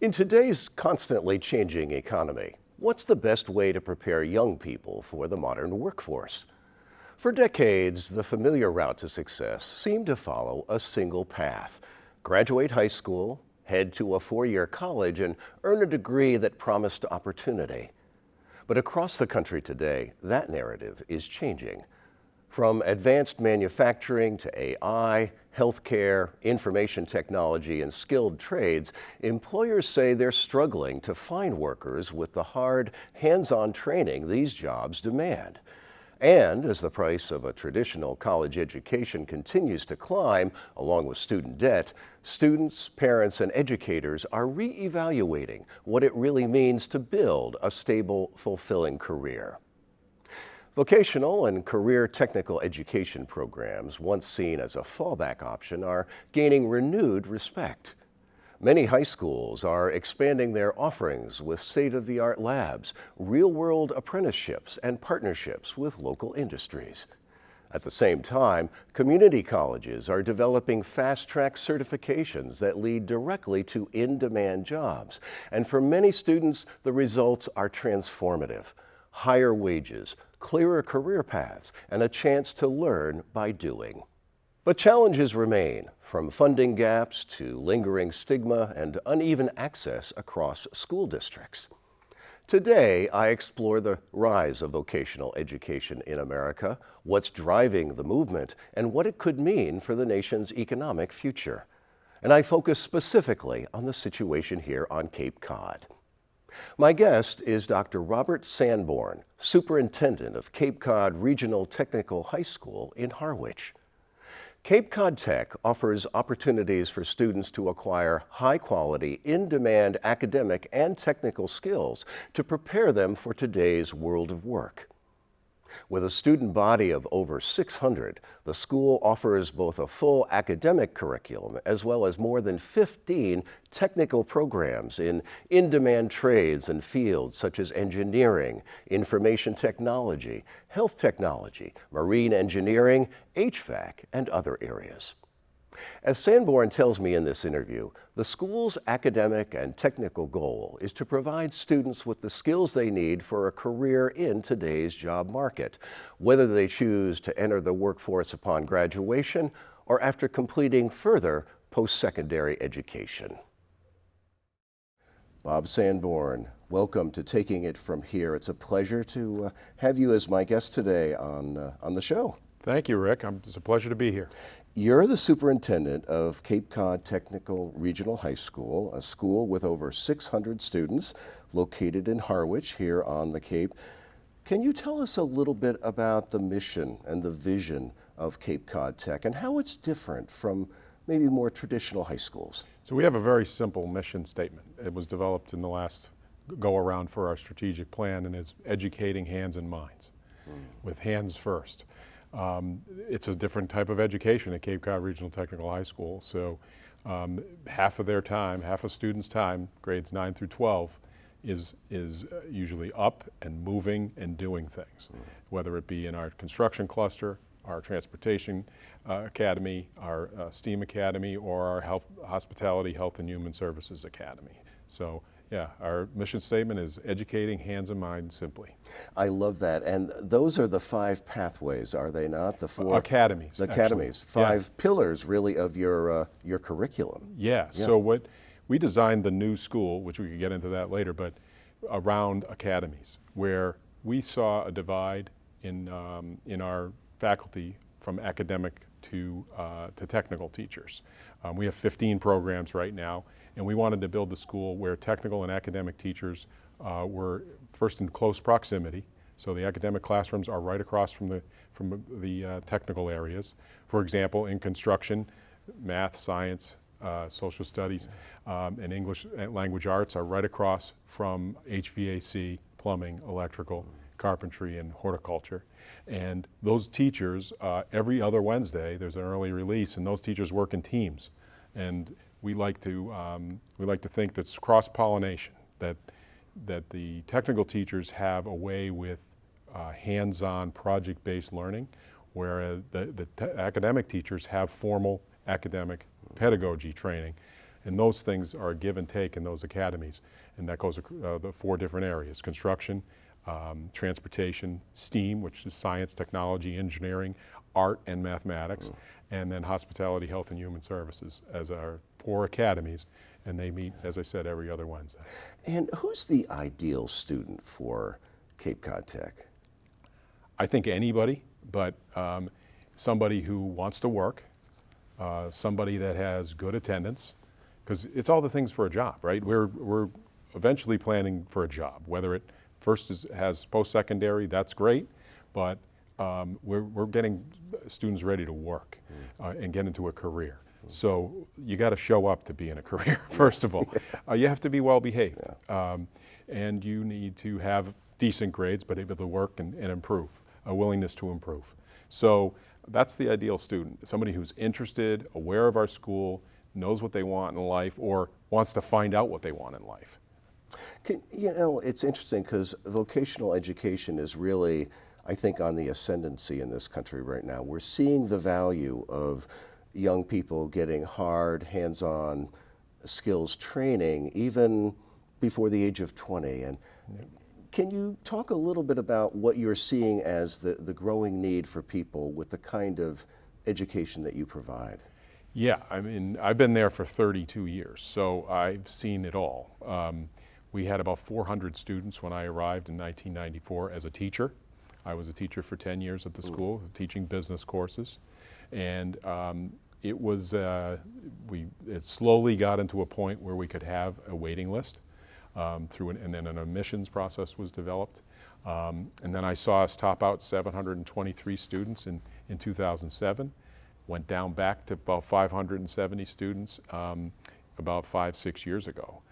In today's constantly changing economy, what's the best way to prepare young people for the modern workforce? For decades, the familiar route to success seemed to follow a single path. Graduate high school, head to a four-year college, and earn a degree that promised opportunity. But across the country today, that narrative is changing. From advanced manufacturing to AI, healthcare, information technology, and skilled trades, employers say they're struggling to find workers with the hard, hands-on training these jobs demand. And as the price of a traditional college education continues to climb, along with student debt, students, parents, and educators are reevaluating what it really means to build a stable, fulfilling career. Vocational and career technical education programs, once seen as a fallback option, are gaining renewed respect. Many high schools are expanding their offerings with state-of-the-art labs, real-world apprenticeships, and partnerships with local industries. At the same time, community colleges are developing fast-track certifications that lead directly to in-demand jobs. And for many students, the results are transformative. Higher wages, clearer career paths, and a chance to learn by doing. But challenges remain, from funding gaps to lingering stigma and uneven access across school districts. Today, I explore the rise of vocational education in America, what's driving the movement, and what it could mean for the nation's economic future. And I focus specifically on the situation here on Cape Cod. My guest is Dr. Robert Sanborn, Superintendent of Cape Cod Regional Technical High School in Harwich. Cape Cod Tech offers opportunities for students to acquire high-quality, in-demand academic and technical skills to prepare them for today's world of work. With a student body of over 600, the school offers both a full academic curriculum as well as more than 15 technical programs in in-demand trades and fields such as engineering, information technology, health technology, marine engineering, HVAC, and other areas. As Sanborn tells me in this interview, the school's academic and technical goal is to provide students with the skills they need for a career in today's job market, whether they choose to enter the workforce upon graduation or after completing further post-secondary education. Bob Sanborn, welcome to Taking It From Here. It's a pleasure to have you as my guest today on the show. Thank you, Rick. It's a pleasure to be here. You're the superintendent of Cape Cod Technical Regional High School, a school with over 600 students located in Harwich here on the Cape. Can you tell us a little bit about the mission and the vision of Cape Cod Tech and how it's different from maybe more traditional high schools? So we have a very simple mission statement. It was developed in the last go-around for our strategic plan, and it's educating hands and minds, with hands first. It's a different type of education at Cape Cod Regional Technical High School. So half of their time, half a student's time, grades 9 through 12, is usually up and moving and doing things, whether it be in our construction cluster, our transportation academy, our STEAM academy, or our hospitality, health and human services academy. So yeah, our mission statement is educating hands and minds simply. I love that. And those are the 5 pathways, are they not? The 4 academies. The academies, actually. 5 pillars really of your curriculum. Yeah. So what we designed the new school, which we could get into that later, but around academies, where we saw a divide in our faculty from academic to technical teachers. We have 15 programs right now, and we wanted to build the school where technical and academic teachers were first in close proximity. So the academic classrooms are right across from the technical areas. For example, in construction, math, science, social studies, and English language arts are right across from HVAC, plumbing, electrical, carpentry, and horticulture. And those teachers, every other Wednesday, there's an early release, and those teachers work in teams. And we like to think that's cross-pollination, that the technical teachers have a way with hands-on project-based learning, whereas the academic teachers have formal academic pedagogy training. And those things are a give and take in those academies. And that goes the 4 different areas: construction, transportation, STEAM, which is science, technology, engineering, art, and mathematics, and then hospitality, health, and human services as our 4 academies. And they meet, as I said, every other Wednesday. And who's the ideal student for Cape Cod Tech? I think anybody, but somebody who wants to work, somebody that has good attendance, because it's all the things for a job, right? We're eventually planning for a job, whether it first has post-secondary, that's great, but we're getting students ready to work and get into a career. So you got to show up to be in a career, first of all. You have to be well behaved, and you need to have decent grades, but able to work and improve, a willingness to improve. So that's the ideal student, somebody who's interested, aware of our school, knows what they want in life, or wants to find out what they want in life. It's interesting because vocational education is really, I think, on the ascendancy in this country right now. We're seeing the value of young people getting hard, hands-on skills training even before the age of 20. And can you talk a little bit about what you're seeing as the growing need for people with the kind of education that you provide? Yeah, I mean, I've been there for 32 years, so I've seen it all. We had about 400 students when I arrived in 1994 as a teacher. I was a teacher for 10 years at the school, teaching business courses. And it slowly got into a point where we could have a waiting list and then an admissions process was developed. And then I saw us top out 723 students in 2007, went down back to about 570 students about 5-6 years ago.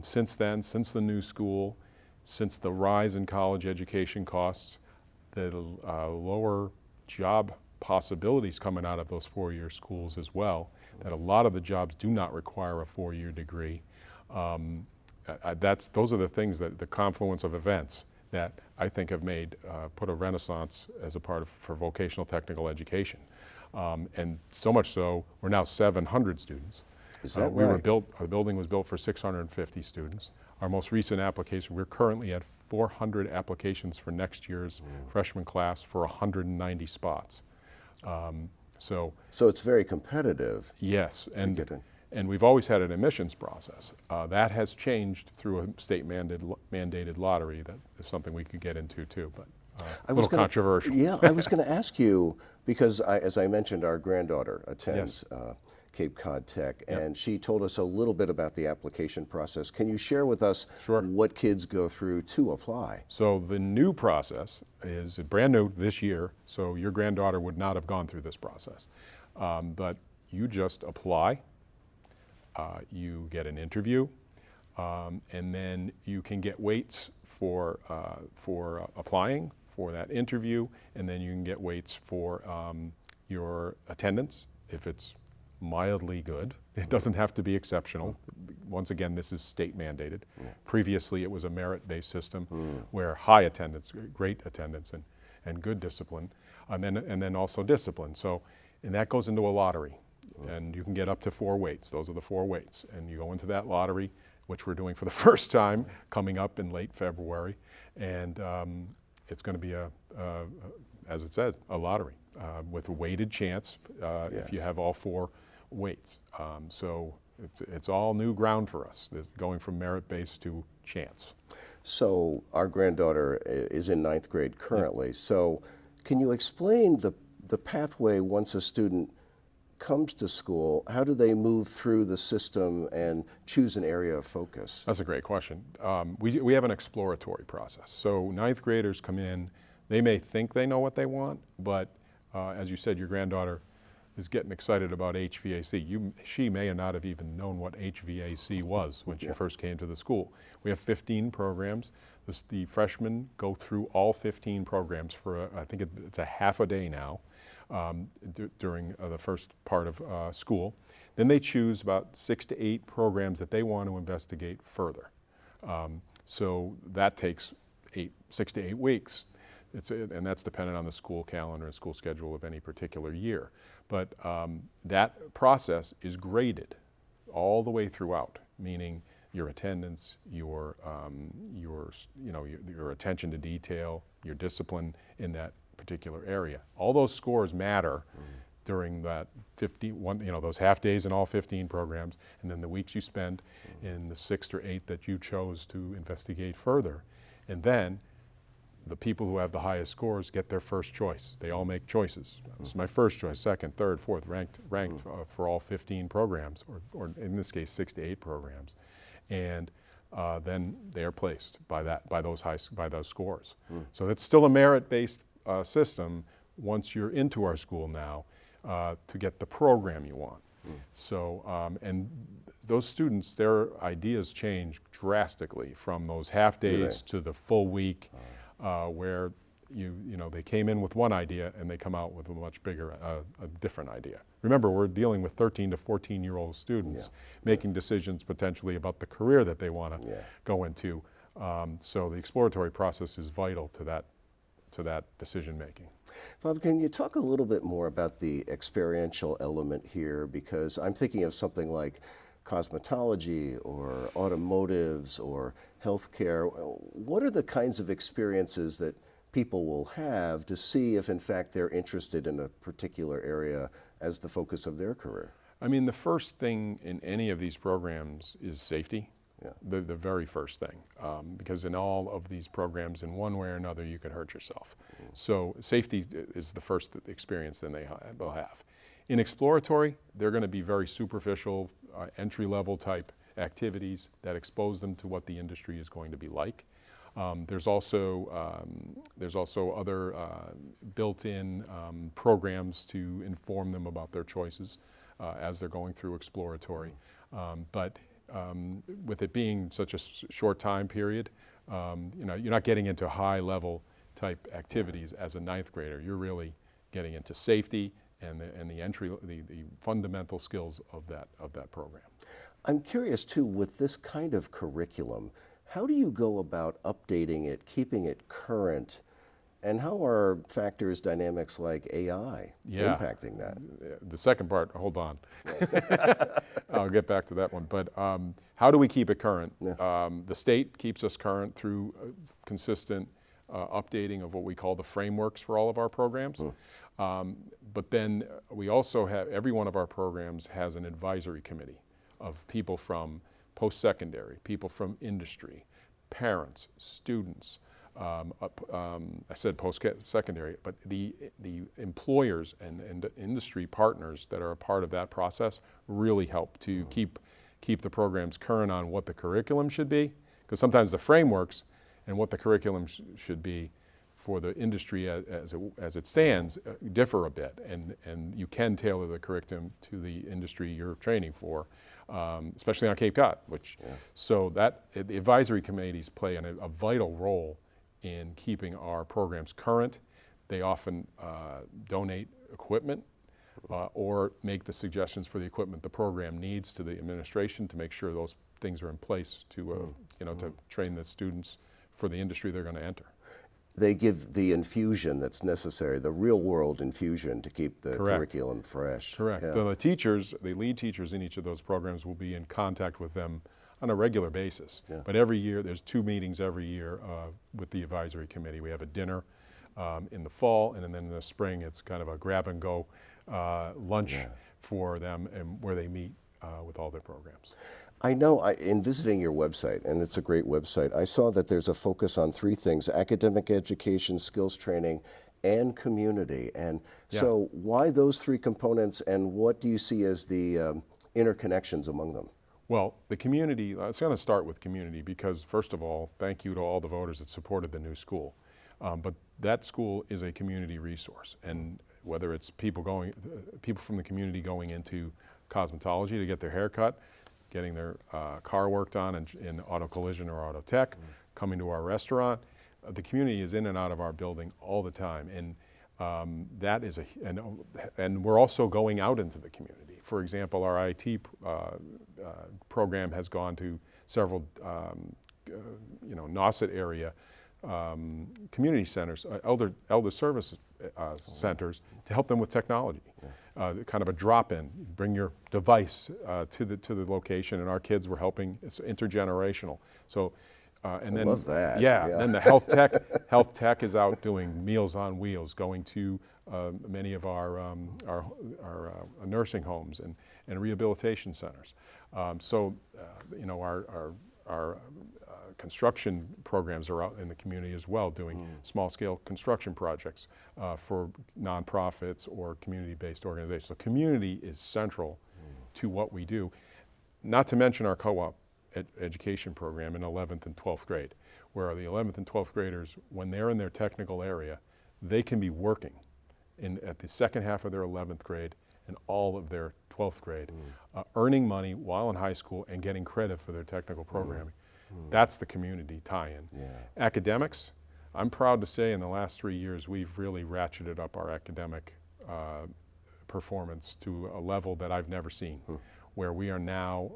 Since then, since the new school, since the rise in college education costs, the lower job possibilities coming out of those 4-year schools as well, that a lot of the jobs do not require a 4-year degree. Those are the things, that the confluence of events that I think have put a renaissance as a part for vocational technical education. And so much so, we're now 700 students. Is that right? The building was built for 650 students. Our most recent application, we're currently at 400 applications for next year's freshman class for 190 spots. So it's very competitive. Yes, and we've always had an admissions process. That has changed through a state mandated lottery. That is something we could get into too, but a little controversial. Yeah, I was going to ask you, because as I mentioned, our granddaughter attends Cape Cod Tech, and she told us a little bit about the application process. Can you share with us what kids go through to apply? So the new process is brand new this year, so your granddaughter would not have gone through this process. But you just apply, you get an interview, and then you can get weights for applying for that interview, and then you can get weights for your attendance if it's mildly good. It doesn't have to be exceptional. Once again, this is state mandated. Previously, it was a merit-based system where high attendance, great attendance, and good discipline, and then also discipline. And that goes into a lottery, and you can get up to 4 weights. Those are the 4 weights, and you go into that lottery, which we're doing for the first time, coming up in late February, and it's going to be as it says, a lottery with a weighted chance if you have all 4 weights. So it's all new ground for us, going from merit-based to chance. So our granddaughter is in 9th grade currently. So can you explain the pathway once a student comes to school? How do they move through the system and choose an area of focus? That's a great question. We have an exploratory process. So 9th graders come in, they may think they know what they want, but as you said, your granddaughter is getting excited about HVAC. She may not have even known what HVAC was when she first came to the school. We have 15 programs. The freshmen go through all 15 programs for, I think it's a half a day now during the first part of school. Then they choose about 6 to 8 programs that they want to investigate further. So that takes 6 to 8 weeks. And that's dependent on the school calendar and school schedule of any particular year. But that process is graded. all the way throughout, meaning your attendance, your attention to detail, your discipline in that particular area. All those scores matter during that those half days in all 15 programs, and then the weeks you spend in the 6 or 8 that you chose to investigate further. And then the people who have the highest scores get their first choice. They all make choices. This is my first choice, second, third, fourth, ranked for all 15 programs, or in this case, 6 to 8 programs. And then they are placed by those scores. So it's still a merit-based system once you're into our school now to get the program you want. So, and those students, their ideas change drastically from those half days to the full week, where they came in with one idea and they come out with a much bigger, a different idea. Remember, we're dealing with 13 to 14-year-old students making decisions potentially about the career that they want to go into. So the exploratory process is vital to that decision making. Bob, can you talk a little bit more about the experiential element here? Because I'm thinking of something like cosmetology or automotives or healthcare. What are the kinds of experiences that people will have to see if in fact they're interested in a particular area as the focus of their career? I mean, the first thing in any of these programs is safety. The very first thing, because in all of these programs, in one way or another, you could hurt yourself. So safety is the first experience that they'll have. In exploratory, they're going to be very superficial, entry-level type activities that expose them to what the industry is going to be like. There's also other built-in programs to inform them about their choices as they're going through exploratory. But with it being such a short time period, you're not getting into high-level type activities as a ninth grader. You're really getting into safety and the fundamental skills of that program. I'm curious too, with this kind of curriculum, how do you go about updating it, keeping it current, and how are factors, dynamics like AI impacting that? The second part, hold on. I'll get back to that one. But how do we keep it current? The state keeps us current through consistent updating of what we call the frameworks for all of our programs. But then we also have, every one of our programs has an advisory committee of people from post-secondary, people from industry, parents, students. I said post-secondary, but the employers and industry partners that are a part of that process really help to keep the programs current on what the curriculum should be, because sometimes the frameworks and what the curriculum should be for the industry as it stands differ a bit, and you can tailor the curriculum to the industry you're training for, especially on Cape Cod. So that the advisory committees play a vital role in keeping our programs current. They often donate equipment or make the suggestions for the equipment the program needs to the administration to make sure those things are in place to to train the students for the industry they're going to enter. They give the infusion that's necessary, the real-world infusion to keep the curriculum fresh. Correct. Yeah. So the lead teachers in each of those programs will be in contact with them on a regular basis. But every year, there's 2 meetings every year with the advisory committee. We have a dinner in the fall, and then in the spring, it's kind of a grab-and-go lunch for them, and where they meet with all their programs. I know in visiting your website, and it's a great website, I saw that there's a focus on 3 things: academic education, skills training, and community. And so why those 3 components, and what do you see as the interconnections among them? Well, the community, I was going to start with community because, first of all, thank you to all the voters that supported the new school. But that school is a community resource, and whether it's people from the community going into cosmetology to get their hair cut, getting their car worked on in auto collision or auto tech, coming to our restaurant, the community is in and out of our building all the time, and that is and we're also going out into the community. For example, our IT program has gone to several, Nauset area community centers, elder service centers to help them with technology. Kind of a drop-in, bring your device to the location, and our kids were helping. It's intergenerational. So, and then love that. Yeah, Yeah. then the health tech is out doing Meals on Wheels, going to many of our nursing homes and rehabilitation centers. You know, our construction programs are out in the community as well, doing small-scale construction projects for nonprofits or community-based organizations. So community is central to what we do, not to mention our co-op education program in 11th and 12th grade, where the 11th and 12th graders, when they're in their technical area, they can be working at the second half of their 11th grade and all of their 12th grade, earning money while in high school and getting credit for their technical programming. That's the community tie-in. Yeah. Academics, I'm proud to say in the last 3 years we've really ratcheted up our academic performance to a level that I've never seen, where we are now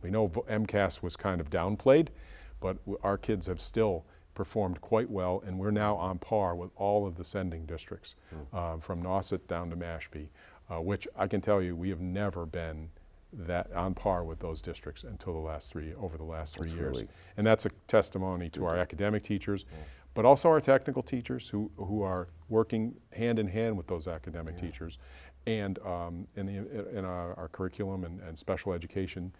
we know MCAS was kind of downplayed, but our kids have still performed quite well, and we're now on par with all of the sending districts, from Nauset down to Mashpee, which I can tell you we have never been that on par with those districts until over the last 3 years. Really, and that's a testimony to our academic teachers, but also our technical teachers who are working hand in hand with those academic teachers, and in our curriculum and special education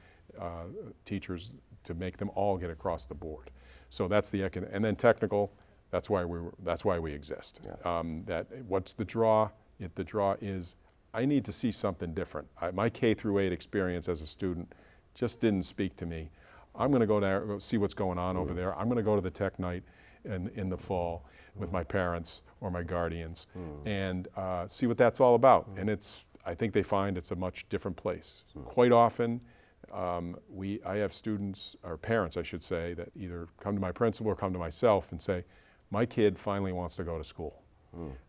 teachers to make them all get across the board. So that's and then technical. That's why we exist. Yeah. What's the draw? The draw is I need to see something different. My K through 8 experience as a student just didn't speak to me. I'm going to go there, go see what's going on over there. I'm going to go to the tech night in the fall with my parents or my guardians and see what that's all about. And I think they find it's a much different place. Quite often, I have students, or parents I should say, that either come to my principal or come to myself and say, my kid finally wants to go to school.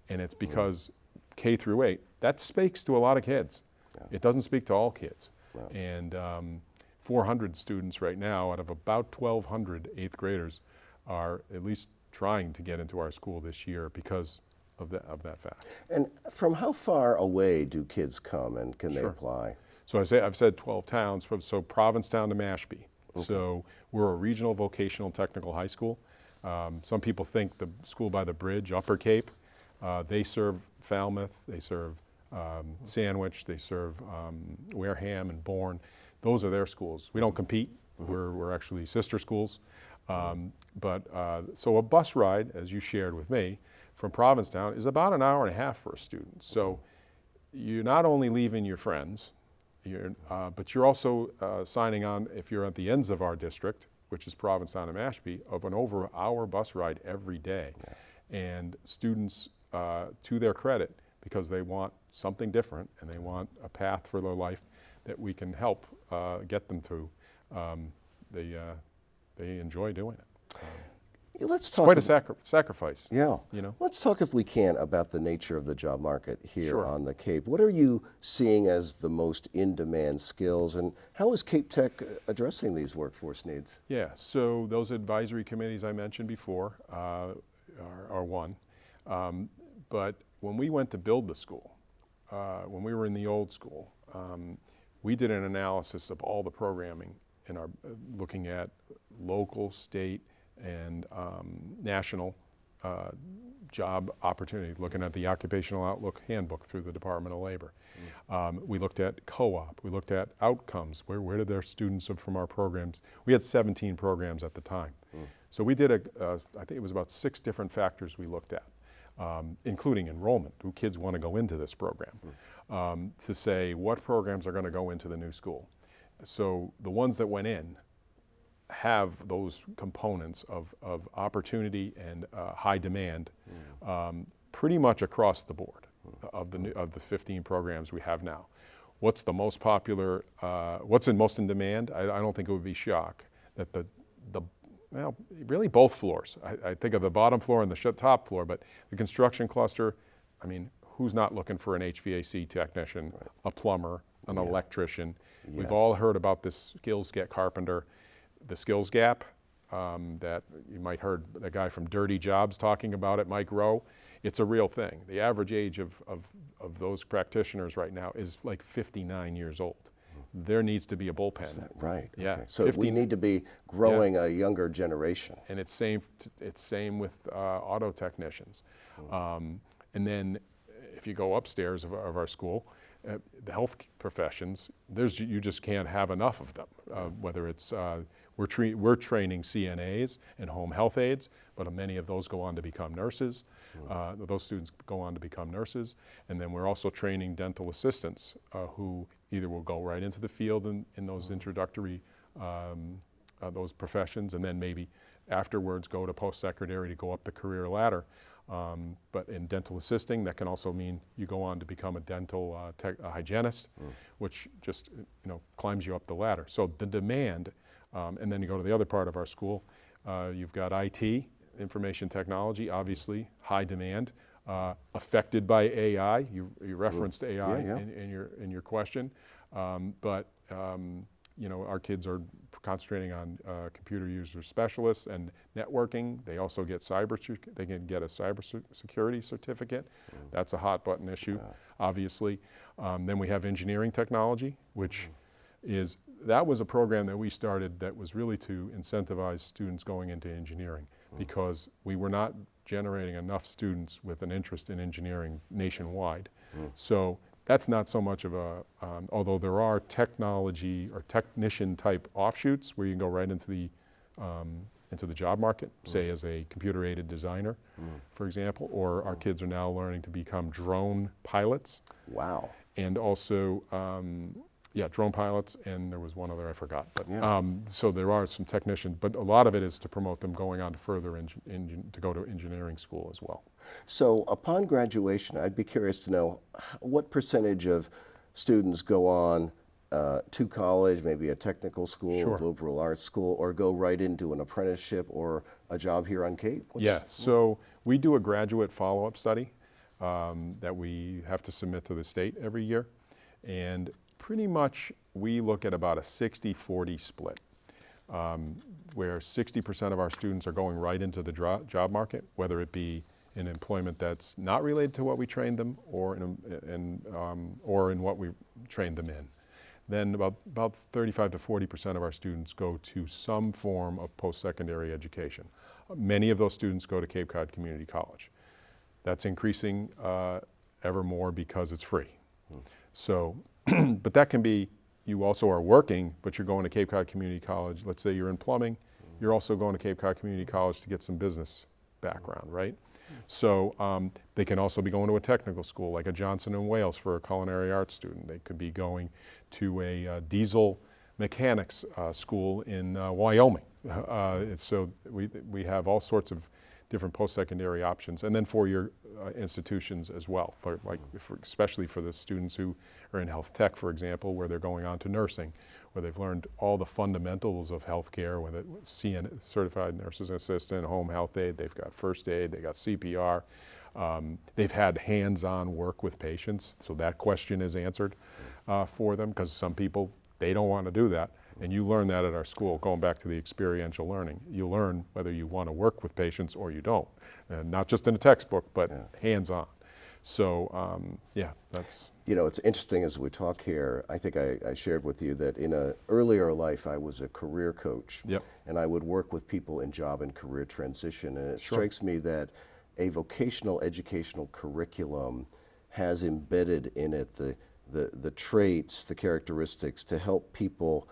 And it's because K through 8, that speaks to a lot of kids. Yeah. It doesn't speak to all kids. Yeah. And 400 students right now out of about 1,200 8th graders are at least trying to get into our school this year because of that fact. And from how far away do kids come, and can they apply? So I've said 12 towns, so Provincetown to Mashpee. Okay. So we're a regional vocational technical high school. Some people think the school by the bridge, Upper Cape, they serve Falmouth, they serve Sandwich, they serve Wareham and Bourne. Those are their schools. We don't compete. We're actually sister schools. So a bus ride, as you shared with me, from Provincetown is about an hour and a half for a student. So you're not only leaving your friends, but you're also signing on, if you're at the ends of our district, which is Provincetown and Mashpee, of an over-hour bus ride every day. Yeah. And students, to their credit, because they want something different and they want a path for their life that we can help get them through, they enjoy doing it. Let's talk. Quite a sacrifice. Yeah. You know. Let's talk, if we can, about the nature of the job market here Sure. on the Cape. What are you seeing as the most in-demand skills, and how is Cape Tech addressing these workforce needs? Yeah. So those advisory committees I mentioned before are one. But when we went to build the school, when we were in the old school, we did an analysis of all the programming in our looking at local, state, and national job opportunity, looking at the Occupational Outlook Handbook through the Department of Labor. We looked at co-op, we looked at outcomes, where did their students from our programs, we had 17 programs at the time. So we did I think it was about 6 different factors we looked at, including enrollment, do kids want to go into this program, to say what programs are going to go into the new school. So the ones that went in have those components of opportunity and high demand pretty much across the board of the 15 programs we have now. What's the most popular, what's most in demand? I don't think it would be shock that well, really both floors. I think of the bottom floor and the top floor, but the construction cluster, I mean, who's not looking for an HVAC technician, right. A plumber, an electrician? Yes. We've all heard about this skills get carpenter. The skills gap, that you might heard the guy from Dirty Jobs talking about it, Mike Rowe. It's a real thing. The average age of those practitioners right now is like 59 years old. There needs to be a bullpen. Is that right? Yeah. Okay. So we need to be growing a younger generation. And it's same with auto technicians. And then if you go upstairs of our school, the health professions, you just can't have enough of them. Whether it's we're training CNAs and home health aides, but many of those go on to become nurses. Those students go on to become nurses, and then we're also training dental assistants who either will go right into the field in those introductory those professions, and then maybe afterwards go to post-secondary to go up the career ladder. But in dental assisting, that can also mean you go on to become a dental hygienist, which just climbs you up the ladder. So the demand, and then you go to the other part of our school, you've got IT, information technology, obviously high demand, affected by AI. You referenced AI in your question, but our kids are concentrating on computer user specialists and networking. They also get they can get a cybersecurity certificate. That's a hot button issue, obviously. Then we have engineering technology, which that was a program that we started that was really to incentivize students going into engineering, because we were not generating enough students with an interest in engineering nationwide. So that's not so much of a, although there are technology or technician type offshoots where you can go right into the job market, say as a computer aided designer, for example, or our kids are now learning to become drone pilots. Wow. And also, drone pilots, and there was one other I forgot. But so there are some technicians, but a lot of it is to promote them going on to further to go to engineering school as well. So upon graduation, I'd be curious to know what percentage of students go on to college, maybe a technical school, liberal arts school, or go right into an apprenticeship or a job here on Cape? So we do a graduate follow-up study that we have to submit to the state every year, and pretty much we look at about a 60-40 split, where 60% of our students are going right into the job market, whether it be in employment that's not related to what we trained them, or in what we trained them in. Then about 35 to 40% of our students go to some form of post-secondary education. Many of those students go to Cape Cod Community College. That's increasing ever more because it's free. So, but that can be, you also are working, but you're going to Cape Cod Community College. Let's say you're in plumbing, you're also going to Cape Cod Community College to get some business background, right? So they can also be going to a technical school like a Johnson & Wales for a culinary arts student. They could be going to a diesel mechanics school in Wyoming. So we have all sorts of different post-secondary options, and then four-year institutions as well, especially for the students who are in health tech, for example, where they're going on to nursing, where they've learned all the fundamentals of healthcare, whether it's certified nurses assistant, home health aide, they've got first aid, they've got CPR, they've had hands-on work with patients, so that question is answered for them, because some people, they don't want to do that. And you learn that at our school, going back to the experiential learning. You learn whether you want to work with patients or you don't. Not just in a textbook, but hands-on. So, that's... It's interesting as we talk here, I think I shared with you that in an earlier life, I was a career coach. Yep. And I would work with people in job and career transition. And it strikes me that a vocational educational curriculum has embedded in it the traits, the characteristics to help people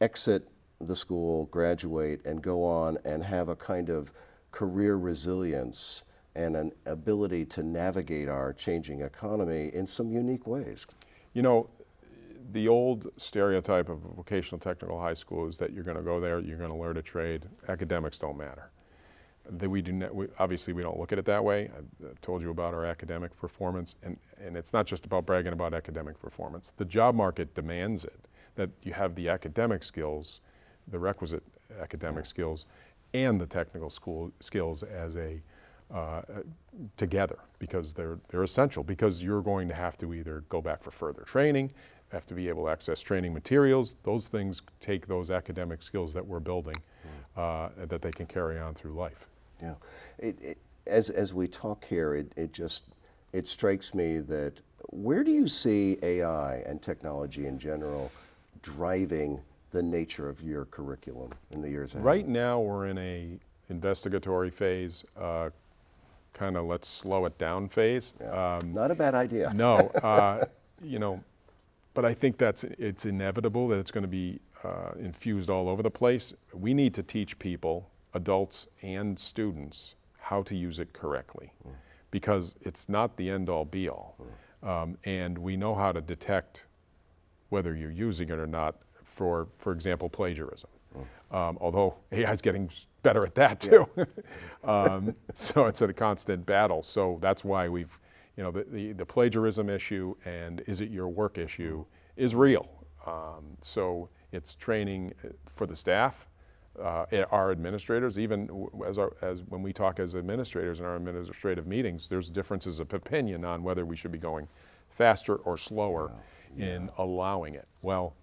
exit the school, graduate, and go on and have a kind of career resilience and an ability to navigate our changing economy in some unique ways. The old stereotype of a vocational technical high school is that you're going to go there, you're going to learn a trade, academics don't matter. Obviously we don't look at it that way. I've told you about our academic performance, and it's not just about bragging about academic performance. The job market demands it, that you have the academic skills, the requisite academic skills, and the technical skills as together, because they're essential, because you're going to have to either go back for further training, have to be able to access training materials. Those things take those academic skills that we're building that they can carry on through life. Yeah. As we talk here, it strikes me that where do you see AI and technology in general driving the nature of your curriculum in the years ahead? Right now, we're in a investigatory phase, kind of let's slow it down phase. Yeah. Not a bad idea. No, but I think it's inevitable that it's going to be infused all over the place. We need to teach people, adults and students, how to use it correctly, because it's not the end-all be-all. And we know how to detect whether you're using it or not for example, plagiarism. Although AI is getting better at that too. Yeah. So it's a constant battle. So that's why we've, the plagiarism issue and is it your work issue is real. So it's training for the staff, our administrators, even as when we talk as administrators in our administrative meetings, there's differences of opinion on whether we should be going faster or slower in allowing it. Well,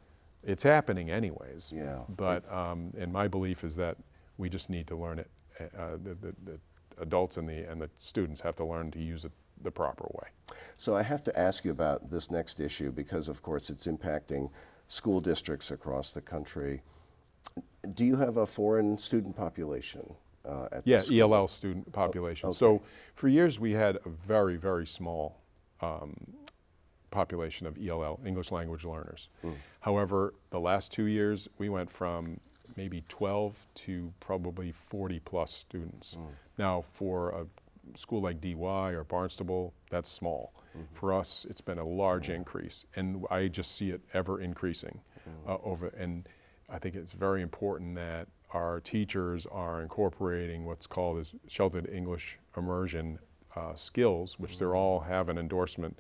it's happening anyways. Yeah. But and my belief is that we just need to learn it. The adults and the students have to learn to use it the proper way. So I have to ask you about this next issue because, of course, it's impacting school districts across the country. Do you have a foreign student population at the school? ELL student population. Okay. So for years we had a very, very small population of ELL, English language learners. However, the last 2 years we went from maybe 12 to probably 40 plus students. Now for a school like DY or Barnstable, that's small. For us, it's been a large increase, and I just see it ever increasing and I think it's very important that our teachers are incorporating what's called as sheltered English immersion skills, which they all have an endorsement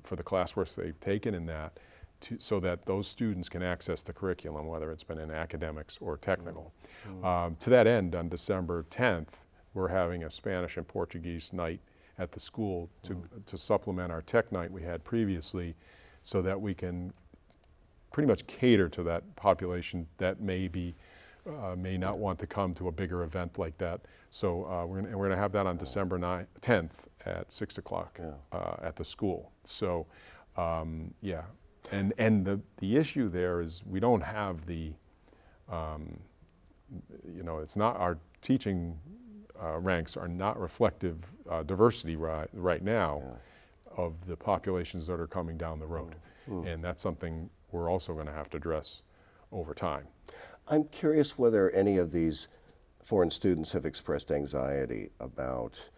for the classwork they've taken in that, so that those students can access the curriculum, whether it's been in academics or technical. To that end, on December 10th, we're having a Spanish and Portuguese night at the school to supplement our tech night we had previously, so that we can pretty much cater to that population that may not want to come to a bigger event like that. So we're going to have that on December 10th at 6 o'clock at the school. So yeah, and the issue there is we don't have the, it's not, our teaching ranks are not reflective diversity right now of the populations that are coming down the road. And that's something we're also going to have to address over time. I'm curious whether any of these foreign students have expressed anxiety about,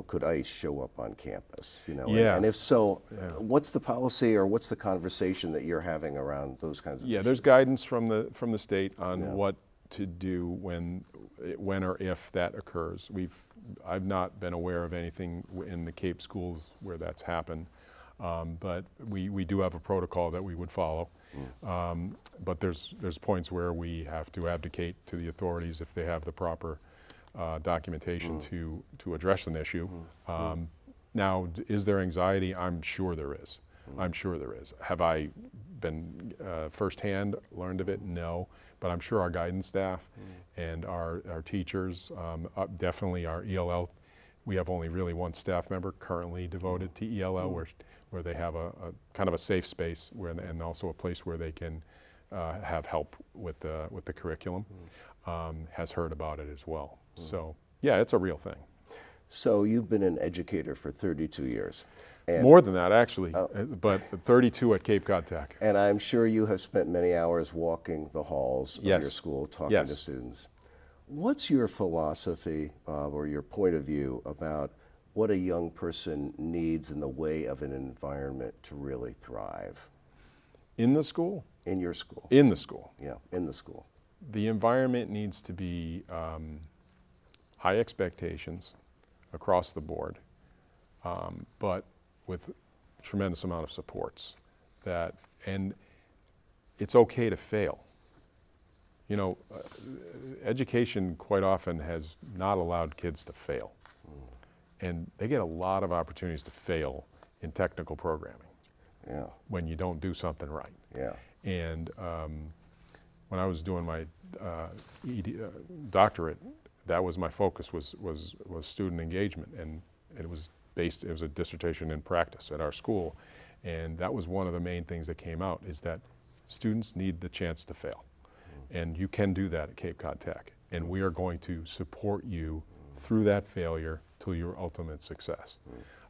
could ICE show up on campus? And if so, what's the policy or what's the conversation that you're having around those kinds of issues? There's guidance from the state on what to do when or if that occurs. I've not been aware of anything in the Cape schools where that's happened. But we do have a protocol that we would follow. But there's points where we have to abdicate to the authorities if they have the proper documentation to address an issue. Now, is there anxiety? I'm sure there is. I'm sure there is. Have I been firsthand learned of it? No. But I'm sure our guidance staff and our teachers, definitely our ELL. We have only really one staff member currently devoted to ELL, where they have a kind of a safe space and also a place where they can have help with the curriculum. Has heard about it as well. So yeah, it's a real thing. So you've been an educator for 32 years. And more than that, actually, but 32 at Cape Cod Tech. And I'm sure you have spent many hours walking the halls of your school, talking to students. What's your philosophy, Bob, or your point of view about what a young person needs in the way of an environment to really thrive? In the school? In your school. In the school. Yeah, in the school. The environment needs to be high expectations across the board, but with tremendous amount of supports. And it's okay to fail. Education quite often has not allowed kids to fail. And they get a lot of opportunities to fail in technical programming. Yeah. when you don't do something right. Yeah. And when I was doing my doctorate, that was my focus, was student engagement, and it was a dissertation in practice at our school, and that was one of the main things that came out, is that students need the chance to fail, and you can do that at Cape Cod Tech, and we are going to support you through that failure to your ultimate success.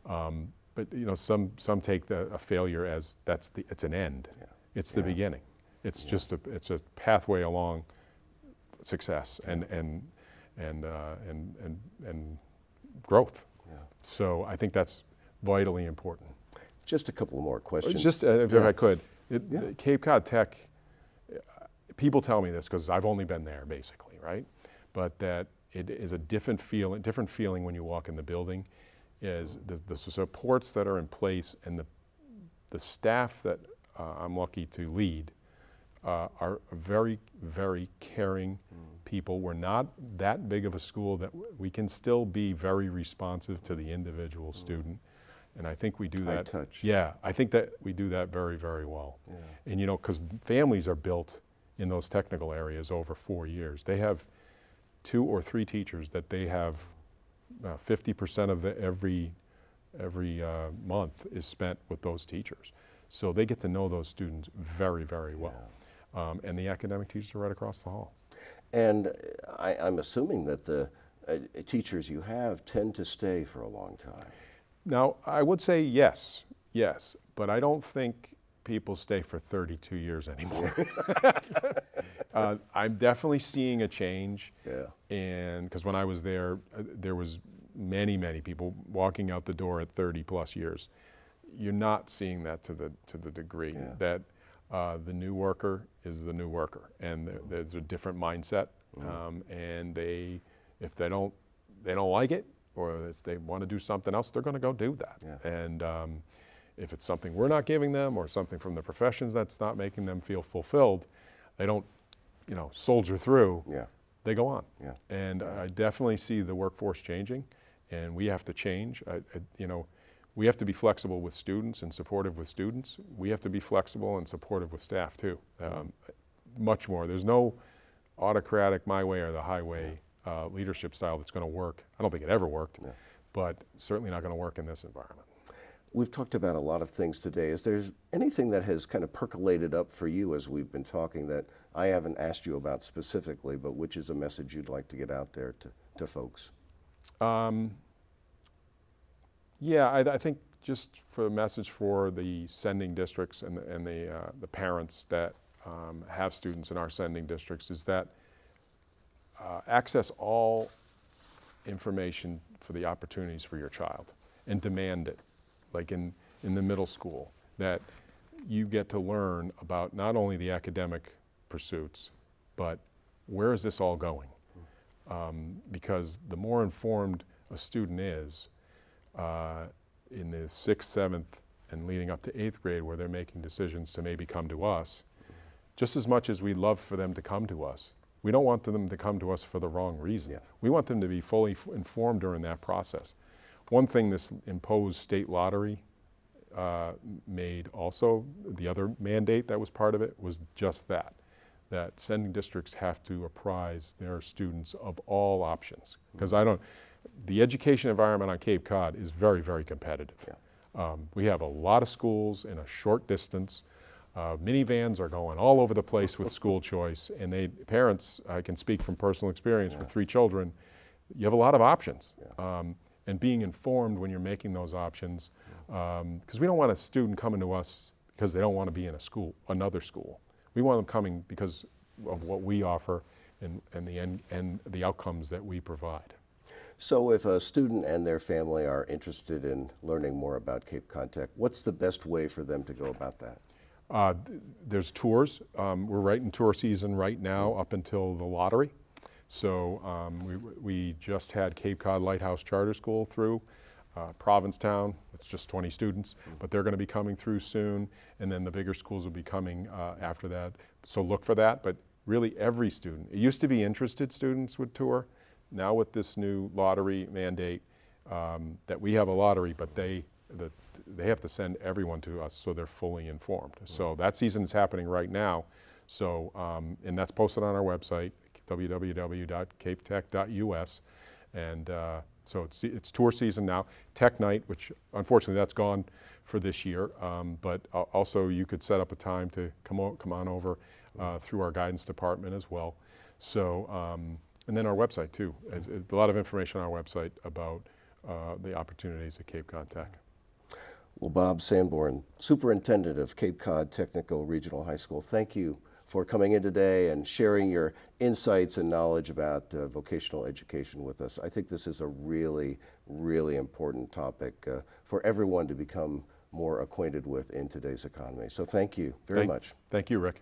But some take a failure as it's an end. Yeah. It's the beginning. It's just it's a pathway along success and growth. Yeah. So I think that's vitally important. Just a couple more questions. Just if I could, Yeah. Cape Cod Tech, people tell me this because I've only been there basically, right? But that it is a different feeling when you walk in the building, is the supports that are in place, and the staff that I'm lucky to lead are very, very caring people. We're not that big of a school that we can still be very responsive to the individual student. And I think we do that. High touch. Yeah, I think that we do that very, very well. Yeah. And because families are built in those technical areas over 4 years. They have 2 or 3 teachers that they have 50% of every month is spent with those teachers. So they get to know those students very, very well. And the academic teachers are right across the hall. And I'm assuming that the teachers you have tend to stay for a long time. Now, I would say yes, but I don't think people stay for 32 years anymore. I'm definitely seeing a change. Yeah. And because when I was there, there was many, many people walking out the door at 30 plus years. You're not seeing that to the degree that the new worker is the new worker, and there's a different mindset. And if they don't like it, or if they want to do something else, they're going to go do that. Yeah. And if it's something we're not giving them, or something from the professions that's not making them feel fulfilled, they don't, soldier through. Yeah. They go on. Yeah. And I definitely see the workforce changing, and we have to change. We have to be flexible with students and supportive with students. We have to be flexible and supportive with staff too. Much more. There's no autocratic, my way or the highway leadership style that's going to work. I don't think it ever worked, but certainly not going to work in this environment. We've talked about a lot of things today. Is there anything that has kind of percolated up for you as we've been talking that I haven't asked you about specifically, but which is a message you'd like to get out there to folks? I think just for a message for the sending districts and the parents that have students in our sending districts is that access all information for the opportunities for your child and demand it. Like in the middle school, that you get to learn about not only the academic pursuits, but where is this all going? Because the more informed a student is in the 6th, 7th, and leading up to 8th grade, where they're making decisions to maybe come to us, just as much as we love for them to come to us, we don't want them to come to us for the wrong reason. Yeah. We want them to be fully informed during that process. One thing this imposed state lottery made also, the other mandate that was part of it was just that sending districts have to apprise their students of all options. Because the education environment on Cape Cod is very, very competitive. Yeah. We have a lot of schools in a short distance. Minivans are going all over the place with school choice, and parents, I can speak from personal experience with 3 children, you have a lot of options. Yeah. And being informed when you're making those options, because we don't want a student coming to us because they don't want to be in another school. We want them coming because of what we offer and the outcomes that we provide. So if a student and their family are interested in learning more about Cape Cod Tech, what's the best way for them to go about that? There's tours. We're right in tour season right now up until the lottery. So we just had Cape Cod Lighthouse Charter School through, Provincetown, it's just 20 students, but they're going to be coming through soon, and then the bigger schools will be coming after that. So look for that, but really every student. It used to be interested students would tour. Now with this new lottery mandate, that we have a lottery, but the they have to send everyone to us so they're fully informed. So that season is happening right now. So, and that's posted on our website, www.capetech.us. And so it's tour season now. Tech Night, which unfortunately that's gone for this year, but also you could set up a time to come on over through our guidance department as well. So, and then our website too. It's a lot of information on our website about the opportunities at Cape Cod Tech. Well, Bob Sanborn, Superintendent of Cape Cod Technical Regional High School, thank you for coming in today and sharing your insights and knowledge about vocational education with us. I think this is a really, really important topic for everyone to become more acquainted with in today's economy. So thank you very much. Thank you, Rick.